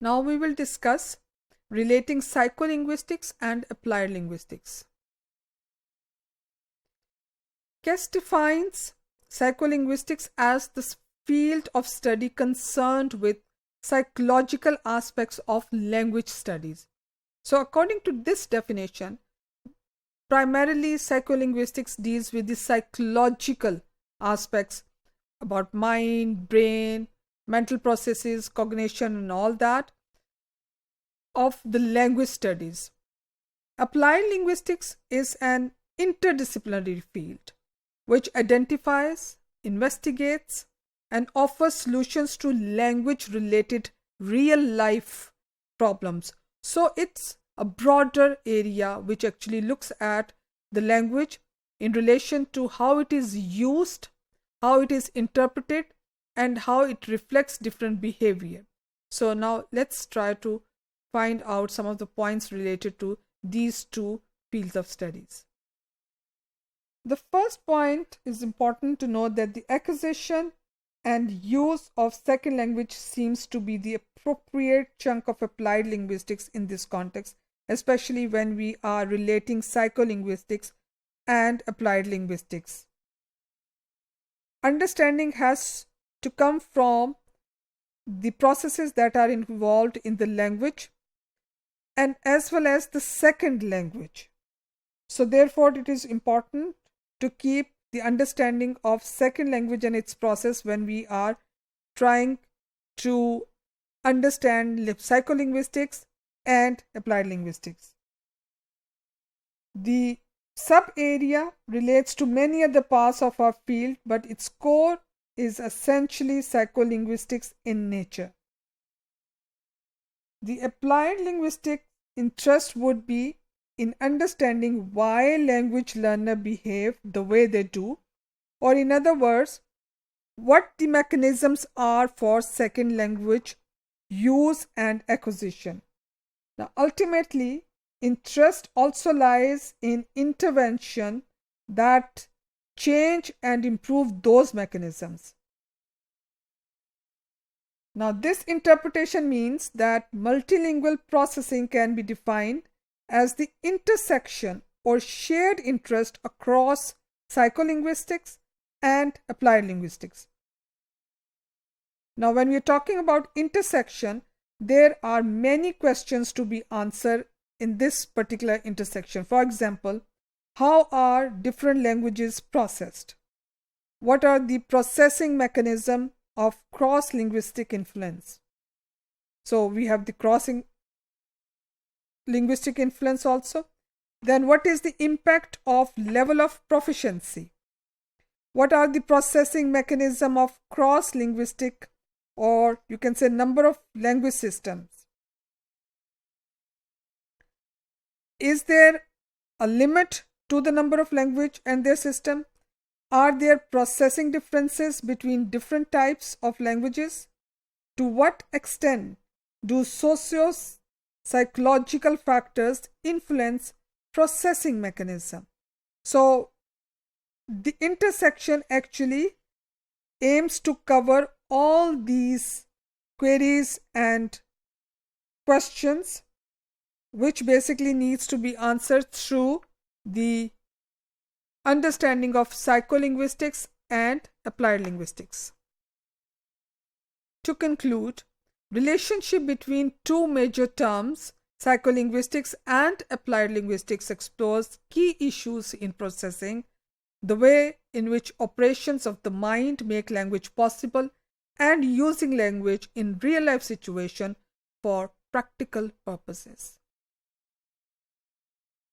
Now we will discuss relating psycholinguistics and applied linguistics. Kess defines psycholinguistics as the field of study concerned with psychological aspects of language studies. So according to this definition, primarily psycholinguistics deals with the psychological aspects about mind, brain, mental processes, cognition and all that of the language studies. Applied linguistics is an interdisciplinary field which identifies, investigates, and offers solutions to language-related real-life problems. So it's a broader area which actually looks at the language in relation to how it is used, how it is interpreted, and how it reflects different behavior. So now let's try to find out some of the points related to these two fields of studies. The first point is important to note that the acquisition and use of second language seems to be the appropriate chunk of applied linguistics in this context, especially when we are relating psycholinguistics and applied linguistics. Understanding has to come from the processes that are involved in the language and as well as the second language. So therefore it is important to keep the understanding of second language and its process when we are trying to understand psycholinguistics and applied linguistics. The sub-area relates to many other parts of our field, but its core is essentially psycholinguistics in nature. The applied linguistic interest would be in understanding why language learners behave the way they do, or in other words, what the mechanisms are for second language use and acquisition. Now, ultimately, interest also lies in intervention that change and improve those mechanisms. Now, this interpretation means that multilingual processing can be defined as the intersection or shared interest across psycholinguistics and applied linguistics. Now, when we are talking about intersection, there are many questions to be answered in this particular intersection. For example, how are different languages processed? What are the processing mechanisms of cross-linguistic influence? So we have the crossing linguistic influence also. Then what is the impact of level of proficiency? What are the processing mechanism of cross-linguistic, or you can say number of language systems? Is there a limit to the number of language and their system? Are there processing differences between different types of languages? To what extent do socio-psychological factors influence processing mechanism? So the intersection actually aims to cover all these queries and questions, which basically needs to be answered through the understanding of psycholinguistics and applied linguistics. To conclude, relationship between two major terms, psycholinguistics and applied linguistics, explores key issues in processing, the way in which operations of the mind make language possible, and using language in real-life situations for practical purposes.